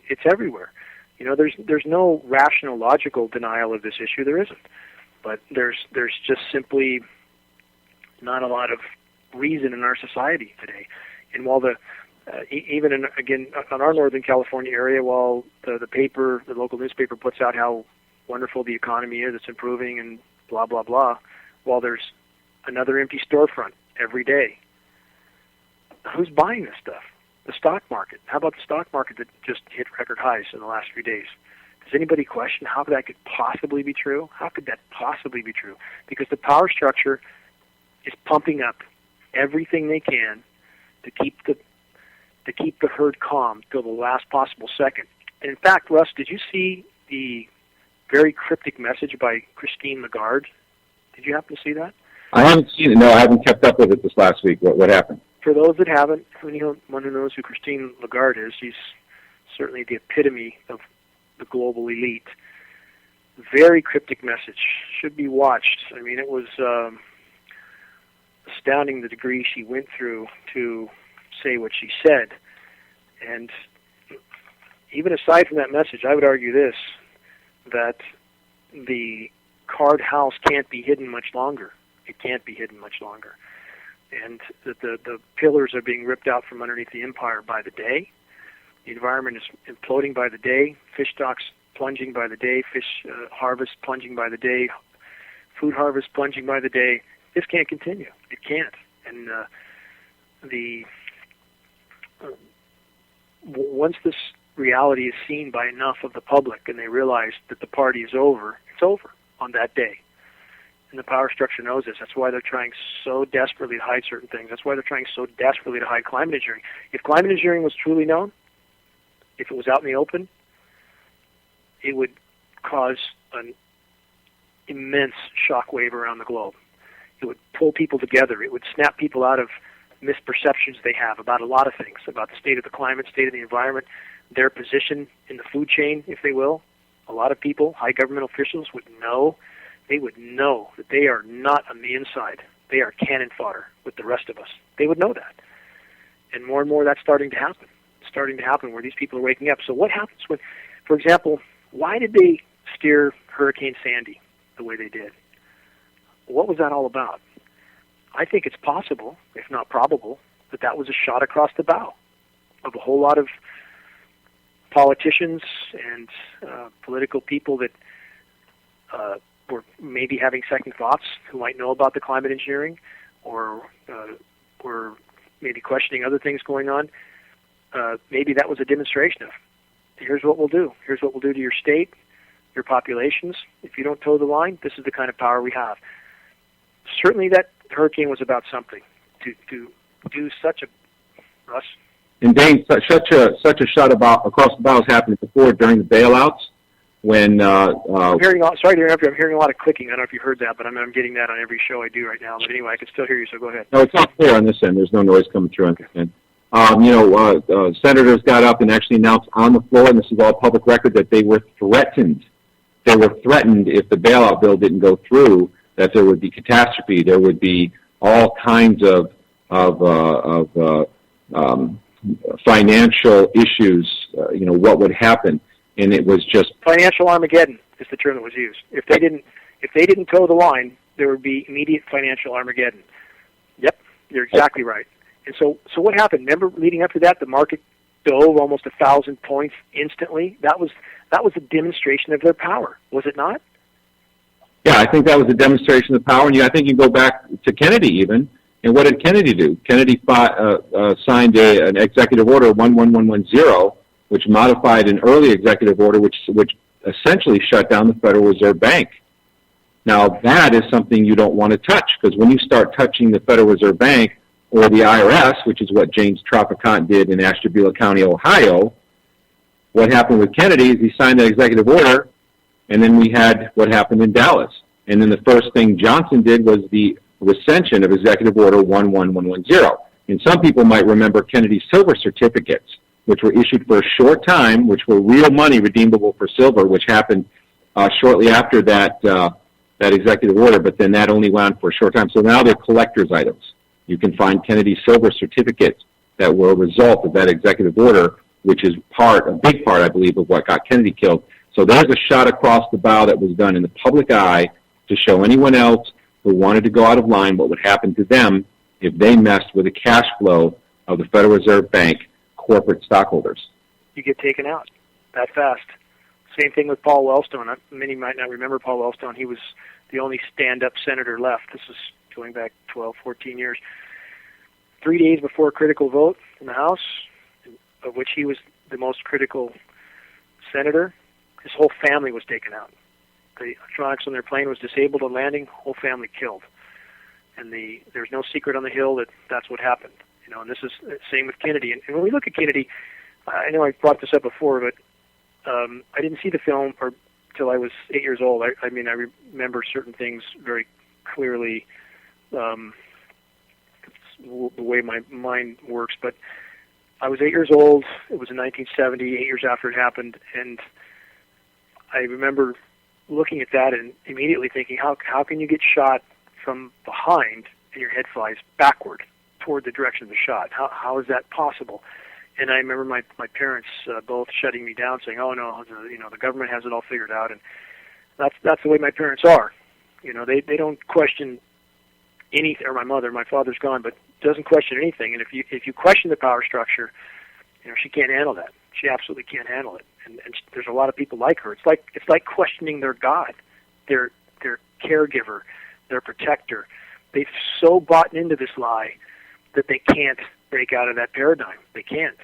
It's everywhere. There's no rational, logical denial of this issue. There isn't. But there's just simply not a lot of reason in our society today. And while even on our Northern California area, while the local newspaper puts out how wonderful the economy is, it's improving and blah, blah, blah, while there's another empty storefront every day, who's buying this stuff? The stock market. How about the stock market that just hit record highs in the last few days? Does anybody question how that could possibly be true? How could that possibly be true? Because the power structure is pumping up everything they can to keep the herd calm till the last possible second. And in fact, Russ, did you see the very cryptic message by Christine Lagarde? Did you happen to see that? I haven't seen it. No, I haven't kept up with it this last week. What happened? For those that haven't, anyone who knows who Christine Lagarde is, she's certainly the epitome of the global elite. Very cryptic message. Should be watched. It was astounding the degree she went through to say what she said. And even aside from that message, I would argue this, that the card house can't be hidden much longer. It can't be hidden much longer. And that the pillars are being ripped out from underneath the empire by the day. The environment is imploding by the day. Fish stocks plunging by the day, fish harvest plunging by the day, food harvest plunging by the day. This can't continue. It can't. And once this reality is seen by enough of the public and they realize that the party is over, it's over on that day. And the power structure knows this. That's why they're trying so desperately to hide certain things. That's why they're trying so desperately to hide climate engineering. If climate engineering was truly known, if it was out in the open, it would cause an immense shockwave around the globe. It would pull people together. It would snap people out of misperceptions they have about a lot of things, about the state of the climate, state of the environment, their position in the food chain, if they will. A lot of people, high government officials, would know that they are not on the inside. They are cannon fodder with the rest of us. They would know that. And more that's starting to happen. It's starting to happen where these people are waking up. So what happens when, for example, why did they steer Hurricane Sandy the way they did? What was that all about? I think it's possible, if not probable, that was a shot across the bow of a whole lot of politicians and political people that were maybe having second thoughts, who might know about the climate engineering, or were maybe questioning other things going on. Maybe that was a demonstration of, here's what we'll do. Here's what we'll do to your state, your populations. If you don't toe the line, this is the kind of power we have. Certainly that hurricane was about something. To do such a, Russ? And Dane, such a shot across the bow has happened before during the bailouts when... sorry to interrupt you. I'm hearing a lot of clicking. I don't know if you heard that, but I'm getting that on every show I do right now. But anyway, I can still hear you, so go ahead. No, it's not clear on this end. There's no noise coming through on this end. Senators got up and actually announced on the floor, and this is all public record, that they were threatened. They were threatened if the bailout bill didn't go through, that there would be catastrophe. There would be all kinds of financial issues. What would happen, and it was just financial Armageddon is the term that was used. If they didn't toe the line, there would be immediate financial Armageddon. Yep, you're exactly right. And so what happened? Remember, leading up to that, the market dove almost 1,000 points instantly. That was a demonstration of their power, was it not? Yeah, I think that was a demonstration of power. And I think you go back to Kennedy even. And what did Kennedy do? Kennedy signed an executive order 11110, which modified an early executive order, which essentially shut down the Federal Reserve Bank. Now that is something you don't want to touch, because when you start touching the Federal Reserve Bank or the IRS, which is what James Traficant did in Ashtabula County, Ohio, what happened with Kennedy is he signed that executive order, and then we had what happened in Dallas. And then the first thing Johnson did was the rescission of Executive Order 11110. And some people might remember Kennedy's silver certificates, which were issued for a short time, which were real money redeemable for silver, which happened shortly after that executive order, but then that only went on for a short time. So now they're collector's items. You can find Kennedy's silver certificates that were a result of that executive order, which is a big part, I believe, of what got Kennedy killed. So there's a shot across the bow that was done in the public eye to show anyone else who wanted to go out of line what would happen to them if they messed with the cash flow of the Federal Reserve Bank corporate stockholders. You get taken out that fast. Same thing with Paul Wellstone. Many might not remember Paul Wellstone. He was the only stand-up senator left. This is going back 12, 14 years. 3 days before a critical vote in the House, of which he was the most critical senator, his whole family was taken out. The electronics on their plane was disabled on landing, whole family killed. And there's no secret on the Hill that that's what happened. And this is the same with Kennedy. And when we look at Kennedy, I know I brought this up before, but I didn't see the film until I was 8 years old. I remember certain things very clearly, the way my mind works. But I was 8 years old. It was in 1970, 8 years after it happened, and I remember looking at that and immediately thinking, how can you get shot from behind and your head flies backward toward the direction of the shot? How is that possible? And I remember my parents both shutting me down, saying, "Oh no, the government has it all figured out." And that's the way my parents are. They don't question anything. Or my father's gone, but doesn't question anything. And if you question the power structure, She can't handle that. She absolutely can't handle it. And there's a lot of people like her. It's like questioning their God, their caregiver, their protector. They've so bought into this lie that they can't break out of that paradigm. They can't.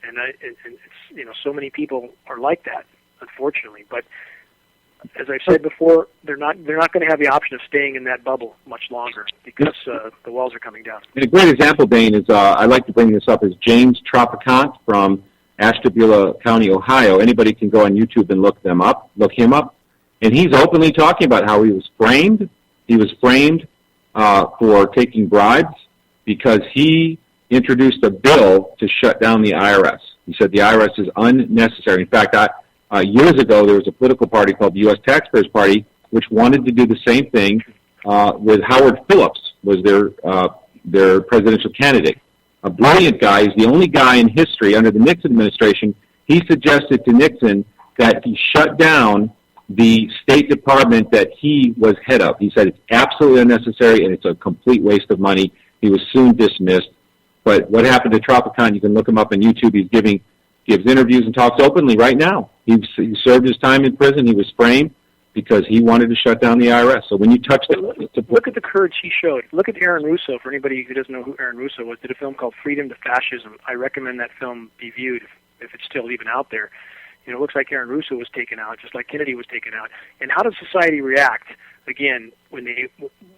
And it's, so many people are like that, unfortunately. But as I've said before, they're not going to have the option of staying in that bubble much longer because the walls are coming down. And a great example, Dane, is I like to bring this up, is James Tropicant from Ashtabula County, Ohio. Anybody can go on YouTube and look him up, and he's openly talking about how he was framed. He was framed for taking bribes because he introduced a bill to shut down the IRS. He said the IRS is unnecessary. In fact, years ago, there was a political party called the U.S. Taxpayers Party, which wanted to do the same thing with Howard Phillips, was their presidential candidate. A brilliant guy. He's the only guy in history under the Nixon administration. He suggested to Nixon that he shut down the State Department that he was head of. He said it's absolutely unnecessary and it's a complete waste of money. He was soon dismissed. But what happened to Tropicant, you can look him up on YouTube. He gives interviews and talks openly right now. He served his time in prison. He was framed because he wanted to shut down the IRS. So when you touch look at the courage he showed. Look at Aaron Russo. For anybody who doesn't know who Aaron Russo was, did a film called Freedom to Fascism. I recommend that film be viewed if it's still even out there. It looks like Aaron Russo was taken out, just like Kennedy was taken out. And how does society react, again,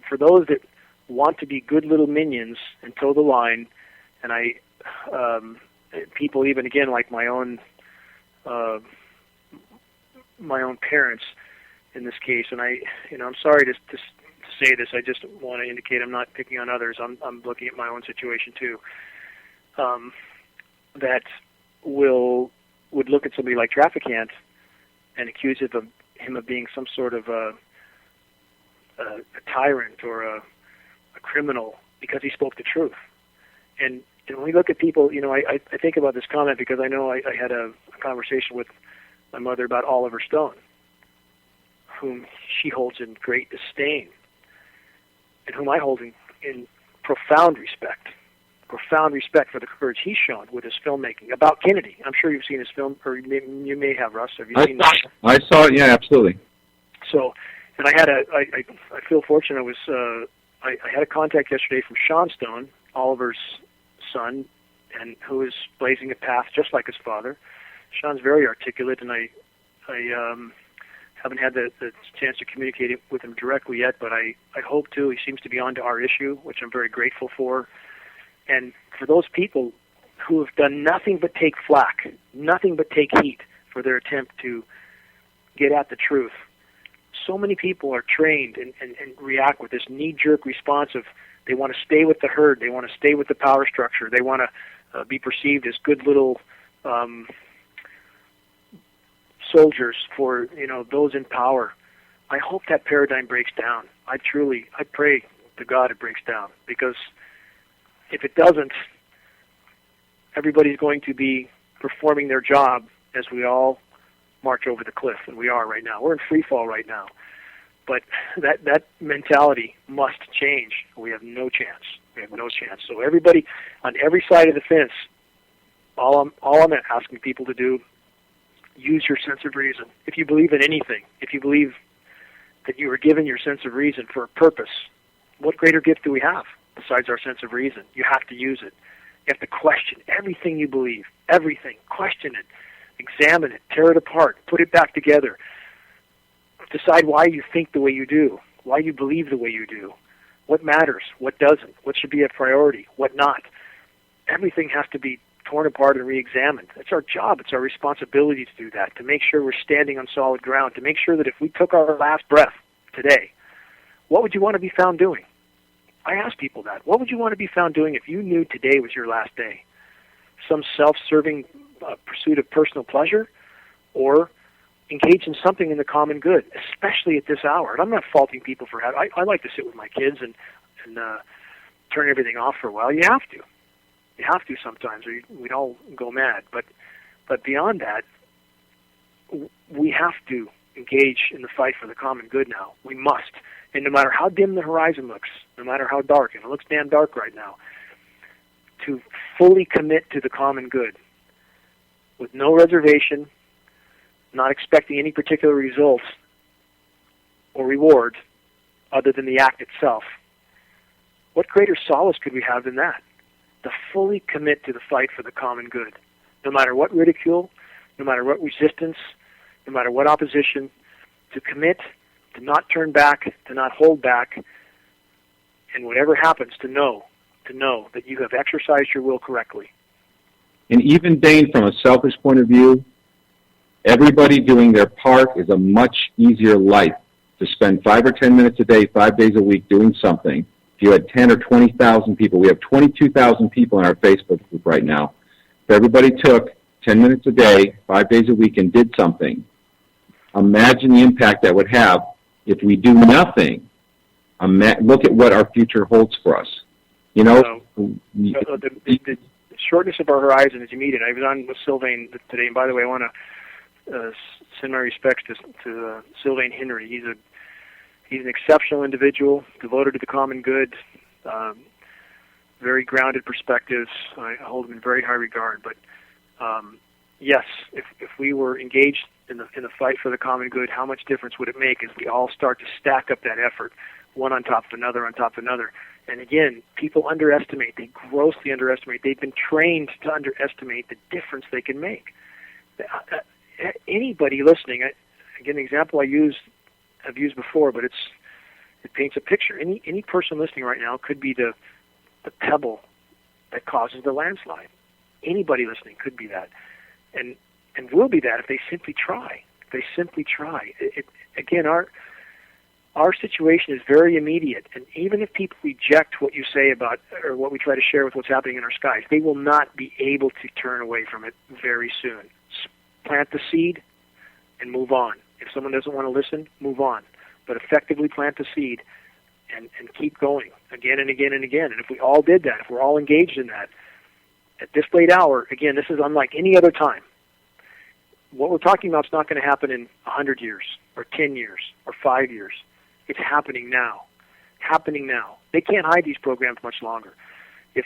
for those that want to be good little minions and toe the line, and people even, again, like my own parents in this case, and I'm sorry to say this, I just want to indicate I'm not picking on others, I'm looking at my own situation too, that would look at somebody like Tropicant and accuse him of being some sort of a tyrant or a criminal because he spoke the truth. And when we look at people, I think about this comment because I know I had a conversation with my mother about Oliver Stone, whom she holds in great disdain, and whom I hold in profound respect for the courage he's shown with his filmmaking about Kennedy. I'm sure you've seen his film, or you may have, Russ. Have you seen that? I saw it, yeah, absolutely. So, and I feel fortunate. I had a contact yesterday from Sean Stone, Oliver's son, and who is blazing a path just like his father. Sean's very articulate, and I haven't had the chance to communicate with him directly yet, but I hope to. He seems to be on to our issue, which I'm very grateful for. And for those people who have done nothing but take flack, nothing but take heat for their attempt to get at the truth, so many people are trained and react with this knee-jerk response of they want to stay with the herd, they want to stay with the power structure, they want to be perceived as good little soldiers for those in power. I hope that paradigm breaks down. I pray to God it breaks down, because if it doesn't, everybody's going to be performing their job as we all march over the cliff, and we are right now. We're in free fall right now. But that mentality must change. We have no chance. We have no chance. So everybody on every side of the fence, all I'm asking people to do, use your sense of reason. If you believe in anything, if you believe that you were given your sense of reason for a purpose, what greater gift do we have besides our sense of reason? You have to use it. You have to question everything you believe, everything. Question it, examine it, tear it apart, put it back together. Decide why you think the way you do, why you believe the way you do, what matters, what doesn't, what should be a priority, what not. Everything has to be torn apart and re-examined. It's our job, it's our responsibility to do that, to make sure we're standing on solid ground, to make sure that if we took our last breath today, what would you want to be found doing? I ask people that. What would you want to be found doing if you knew today was your last day? Some self-serving pursuit of personal pleasure, or engage in something in the common good, especially at this hour. And I'm not faulting people for having. I like to sit with my kids and turn everything off for a while. You have to. You have to sometimes, or we'd all go mad. But beyond that, we have to engage in the fight for the common good now. We must. And no matter how dim the horizon looks, no matter how dark, and it looks damn dark right now, to fully commit to the common good, with no reservation, not expecting any particular results or reward other than the act itself. What greater solace could we have than that? To fully commit to the fight for the common good, no matter what ridicule, no matter what resistance, no matter what opposition, to commit, to not turn back, to not hold back, and whatever happens, to know that you have exercised your will correctly. And even, Dane, from a selfish point of view, everybody doing their part is a much easier life to spend 5 or 10 minutes a day, 5 days a week doing something. If you had 10 or 20,000 people, we have 22,000 people in our Facebook group right now. If everybody took 10 minutes a day, 5 days a week, and did something, imagine the impact that would have if we do nothing. Look at what our future holds for us. You know, the shortness of our horizon as you meet it. I was on with Sylvain today, and by the way, I want to send my respects to Sylvain Henry. He's an exceptional individual, devoted to the common good, very grounded perspectives. I hold him in very high regard. But yes, if we were engaged in the fight for the common good, how much difference would it make as we all start to stack up that effort, one on top of another on top of another? And again, people underestimate. They grossly underestimate. They've been trained to underestimate the difference they can make. Anybody listening, again, the example I've used before, but it paints a picture. Any person listening right now could be the pebble that causes the landslide. Anybody listening could be that, and will be that if they simply try. If they simply try. Again, our situation is very immediate, and even if people reject what you say about, or what we try to share with what's happening in our skies, they will not be able to turn away from it very soon. Plant the seed and move on. If someone doesn't want to listen, move on. But effectively plant the seed and keep going again and again and again. And if we all did that, if we're all engaged in that, at this late hour, again, this is unlike any other time. What we're talking about is not going to happen in 100 years or 10 years or 5 years. It's happening now. Happening now. They can't hide these programs much longer. If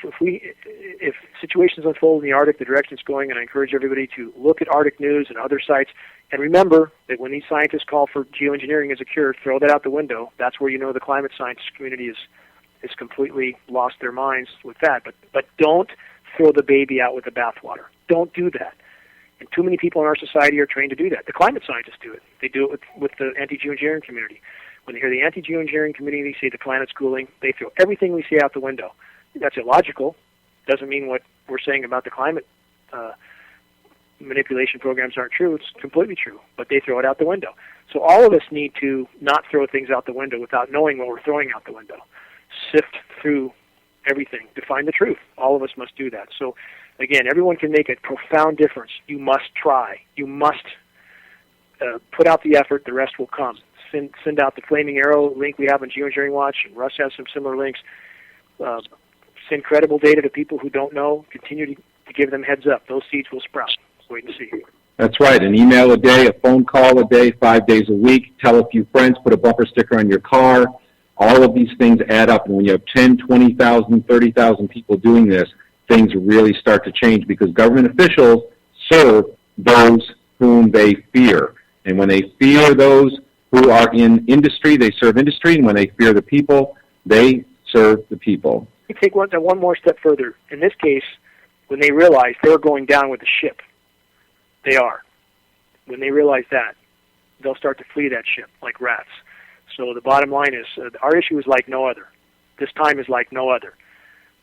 situations unfold in the Arctic, the direction it's going, and I encourage everybody to look at Arctic News and other sites, and remember that when these scientists call for geoengineering as a cure, throw that out the window. That's where you know the climate science community is completely lost their minds with that. But don't throw the baby out with the bathwater. Don't do that. And too many people in our society are trained to do that. The climate scientists do it. They do it with the anti-geoengineering community. When they hear the anti-geoengineering community say the planet's cooling, they throw everything we say out the window. That's illogical. Doesn't mean what we're saying about the climate manipulation programs aren't true. It's completely true, but they throw it out the window. So all of us need to not throw things out the window without knowing what we're throwing out the window. Sift through everything to find the truth. All of us must do that. So again, everyone can make a profound difference. You must try. You must put out the effort. The rest will come. Send out the Flaming Arrow link we have on GeoEngineering Watch, and Russ has some similar links. Send credible data to people who don't know. Continue to give them heads up. Those seeds will sprout. Wait and see. That's right. An email a day, a phone call a day, 5 days a week. Tell a few friends, put a bumper sticker on your car. All of these things add up. And when you have 10, 20,000, 30,000 people doing this, things really start to change because government officials serve those whom they fear. And when they fear those who are in industry, they serve industry. And when they fear the people, they serve the people. You take one more step further. In this case, when they realize they're going down with the ship, they are. When they realize that, they'll start to flee that ship like rats. So the bottom line is, our issue is like no other. This time is like no other.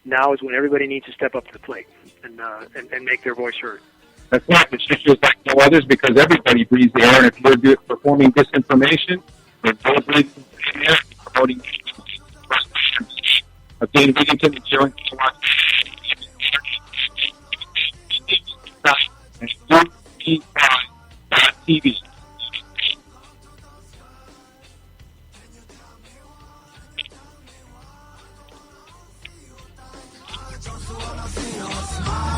Now is when everybody needs to step up to the plate and make their voice heard. That's right. This issue is like no others because everybody breathes the air, and if you're performing disinformation, then you're breathing the air and promoting of Dane Wigington and GeoEngineering TV. Just wanna see us smile.